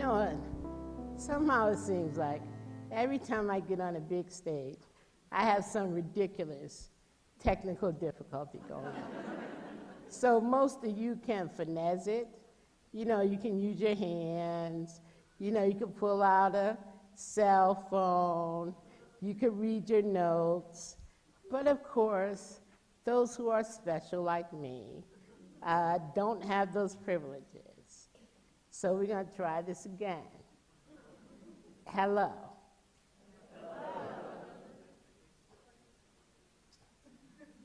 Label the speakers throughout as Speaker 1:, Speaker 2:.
Speaker 1: know what? Somehow it seems like every time I get on a big stage, I have some ridiculous technical difficulty going on. So most of you can finesse it. You know, you can use your hands. You know, you can pull out a cell phone. You can read your notes. But of course, those who are special like me don't have those privileges. So we're going to try this again. Hello.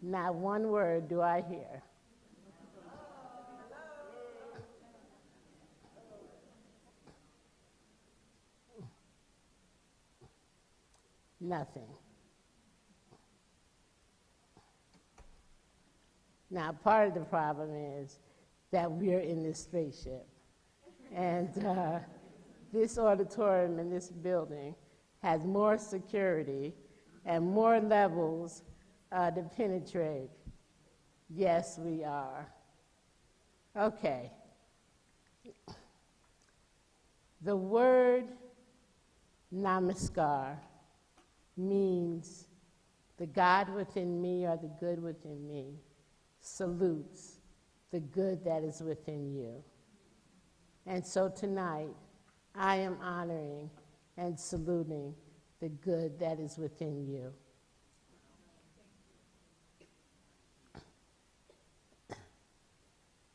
Speaker 1: Not one word do I hear. Nothing. Now, part of the problem is that we're in this spaceship. And this auditorium and this building has more security and more levels to penetrate. Yes, we are. Okay. The word namaskar means the God within me or the good within me salutes the good that is within you. And so tonight, I am honoring and saluting the good that is within you.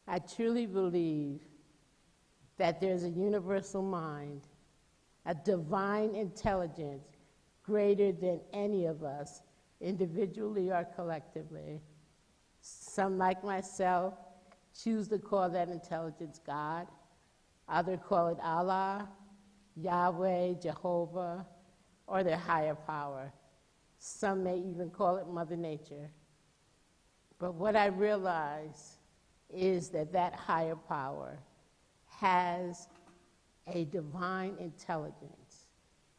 Speaker 1: I truly believe that there's a universal mind, a divine intelligence greater than any of us, individually or collectively. Some, like myself, choose to call that intelligence God. Others call it Allah, Yahweh, Jehovah, or their higher power. Some may even call it Mother Nature. But what I realize is that that higher power has a divine intelligence,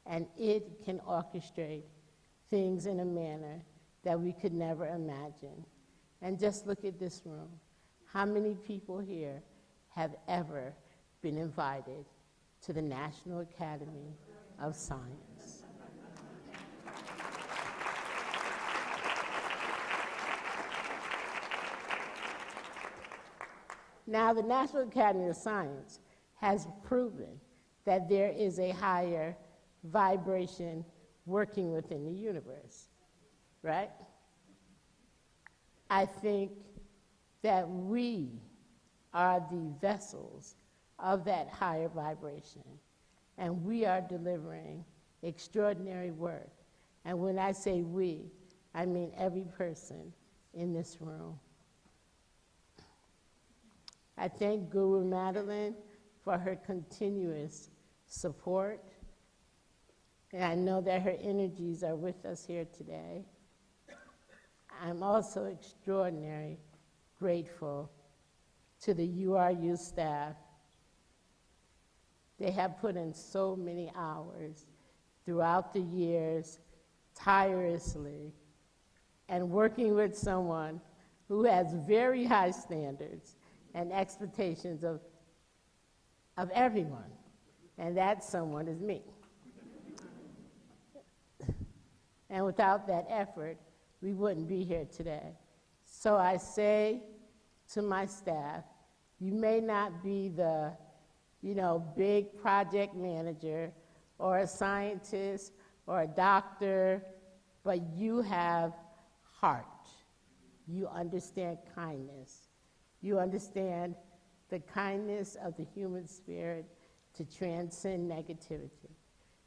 Speaker 1: and it can orchestrate things in a manner that we could never imagine. And just look at this room. How many people here have ever been invited to the National Academy of Sciences? Now, the National Academy of Science has proven that there is a higher vibration working within the universe, right? I think that we are the vessels of that higher vibration, and we are delivering extraordinary work. And when I say we, I mean every person in this room. I thank Guru Madeline for her continuous support, and I know that her energies are with us here today. I'm also extraordinarily grateful to the URU staff. They have put in so many hours throughout the years, tirelessly, and working with someone who has very high standards and expectations of everyone, and that someone is me. And without that effort, we wouldn't be here today. So I say to my staff, you may not be the, big project manager or a scientist or a doctor, but you have heart. You understand kindness. You understand the kindness of the human spirit to transcend negativity.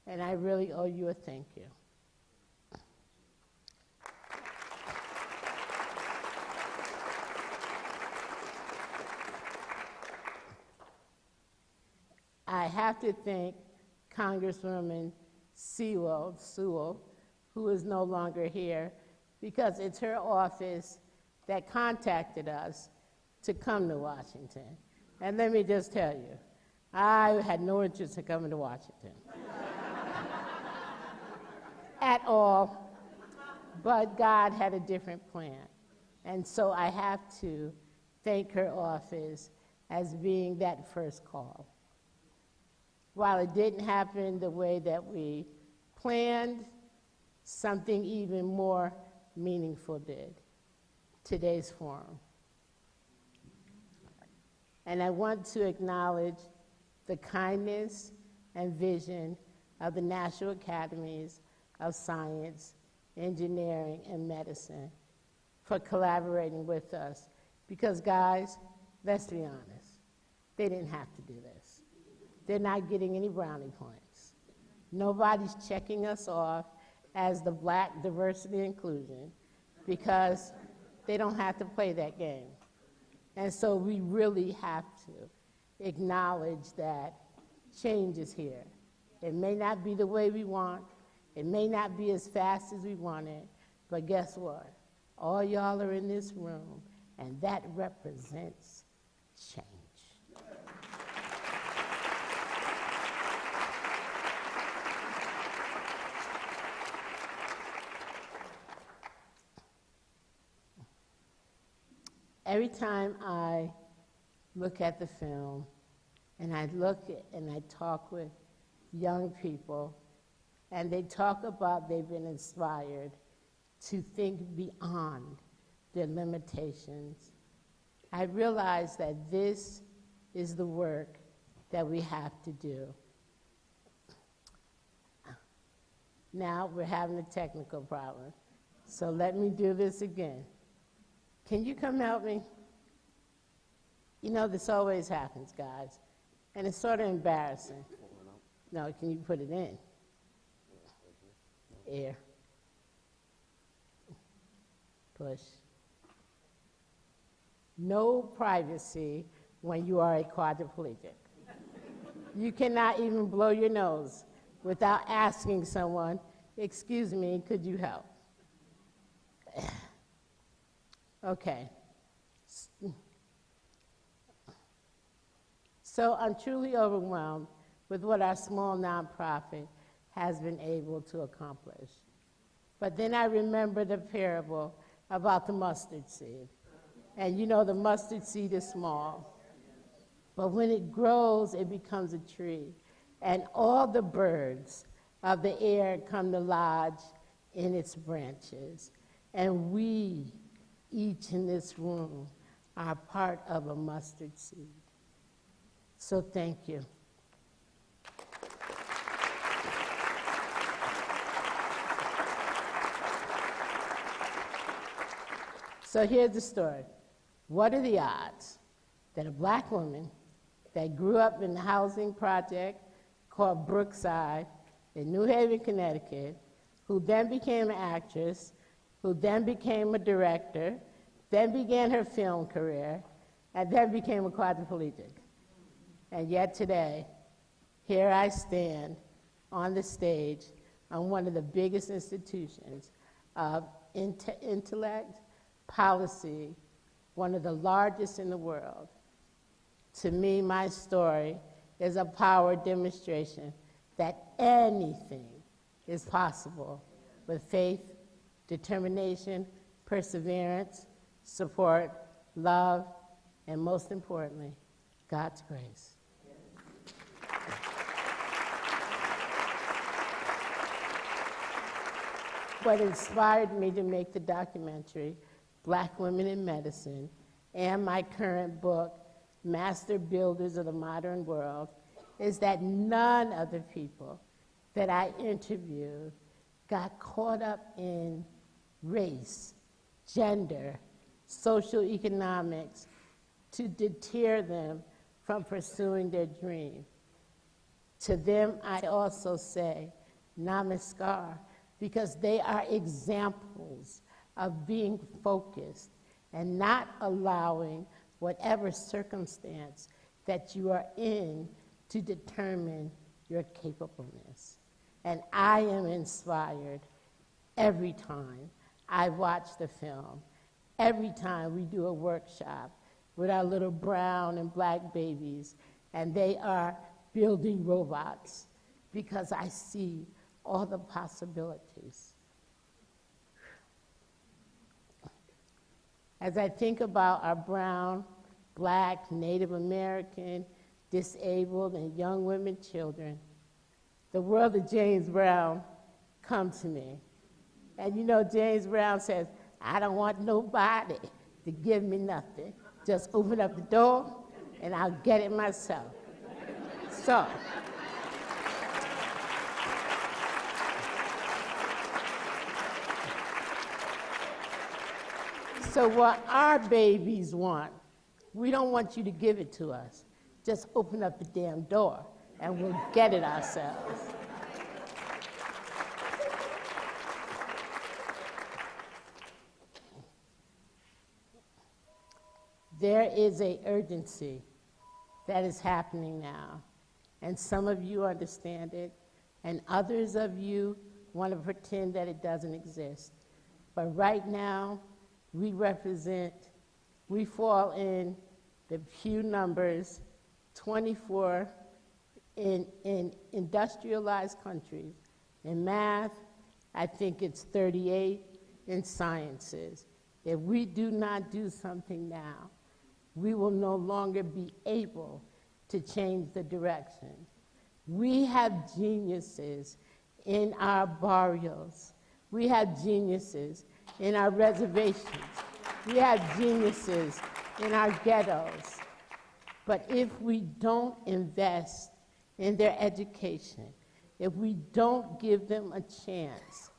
Speaker 1: And I really owe you a thank you. I have to thank Congresswoman Sewell, who is no longer here, because it's her office that contacted us to come to Washington. And let me just tell you, I had no interest in coming to Washington at all, but God had a different plan. And so I have to thank her office as being that first call. while it didn't happen the way that we planned, something even more meaningful did, today's forum. And I want to acknowledge the kindness and vision of the National Academies of Science, Engineering, and Medicine for collaborating with us. Because guys, let's be honest, they didn't have to do this. They're not getting any brownie points. Nobody's checking us off as the Black diversity inclusion because they don't have to play that game. And so we really have to acknowledge that change is here. It may not be the way we want, it may not be as fast as we want it, but guess what? All y'all are in this room, and that represents change. Every time I look at the film, and I look at, and I talk with young people, and they talk about they've been inspired to think beyond their limitations, I realize that this is the work that we have to do. Now we're having a technical problem, so let me do this again. Can you come help me? You know, this always happens, guys, and it's sort of embarrassing. No, can you put it in? Air. Push. No privacy when you are a quadriplegic. You cannot even blow your nose without asking someone, excuse me, could you help? Okay. So I'm truly overwhelmed with what our small nonprofit has been able to accomplish. But then I remember the parable about the mustard seed. And you know, the mustard seed is small, but when it grows, it becomes a tree. And all the birds of the air come to lodge in its branches. And we, each in this room, are part of a mustard seed. So thank you. So here's the story. What are the odds that a Black woman that grew up in the housing project called Brookside in New Haven, Connecticut, who then became an actress, who then became a director, then began her film career, and then became a quadriplegic? And yet today, here I stand on the stage on one of the biggest institutions of intellect, policy, one of the largest in the world. To me, my story is a power demonstration that anything is possible with faith, determination, perseverance, support, love, and most importantly, God's grace. What inspired me to make the documentary Black Women in Medicine and my current book, Master Builders of the Modern World, is that none of the people that I interviewed got caught up in race, gender, social economics to deter them from pursuing their dream. To them, I also say, namaskar, because they are examples of being focused and not allowing whatever circumstance that you are in to determine your capableness. And I am inspired every time I watch the film, every time we do a workshop with our little brown and Black babies, and they are building robots, because I see all the possibilities. As I think about our brown, Black, Native American, disabled, and young women, children, the world of James Brown come to me. And you know, James Brown says, I don't want nobody to give me nothing. Just open up the door and I'll get it myself. So what our babies want, we don't want you to give it to us. Just open up the damn door and we'll get it ourselves. There is an urgency that is happening now, and some of you understand it, and others of you want to pretend that it doesn't exist. But right now, we fall in the few numbers, 24 in industrialized countries. In math, I think it's 38 in sciences. If we do not do something now, we will no longer be able to change the direction. We have geniuses in our barrios. We have geniuses in our reservations. We have geniuses in our ghettos. But if we don't invest in their education, if we don't give them a chance,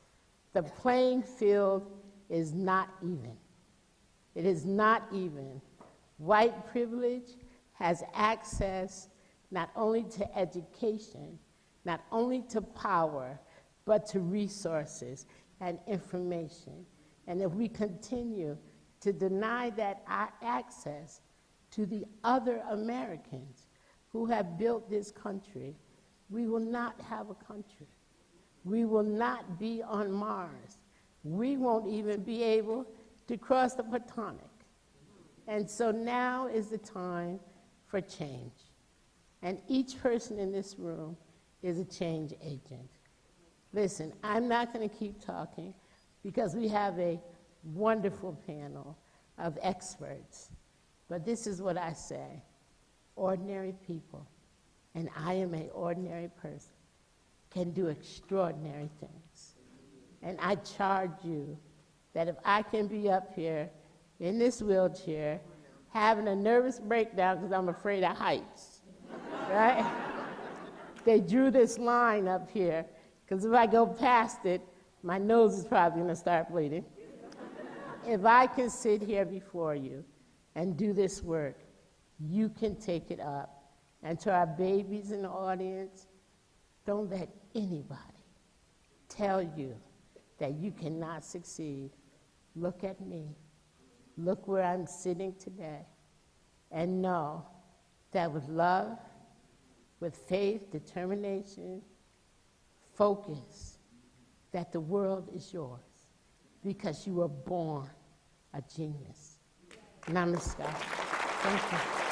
Speaker 1: the playing field is not even. It is not even. White privilege has access not only to education, not only to power, but to resources and information. And if we continue to deny that access to the other Americans who have built this country, we will not have a country. We will not be on Mars. We won't even be able to cross the Potomac. And so now is the time for change. And each person in this room is a change agent. Listen, I'm not going to keep talking because we have a wonderful panel of experts. But this is what I say. Ordinary people, and I am an ordinary person, can do extraordinary things. And I charge you that if I can be up here in this wheelchair, having a nervous breakdown because I'm afraid of heights, right? They drew this line up here, because if I go past it, my nose is probably going to start bleeding. If I can sit here before you and do this work, you can take it up. And to our babies in the audience, don't let anybody tell you that you cannot succeed. Look at me. Look where I'm sitting today. And know that with love, with faith, determination, focus, that the world is yours because you were born a genius. Namaskar. Thank you.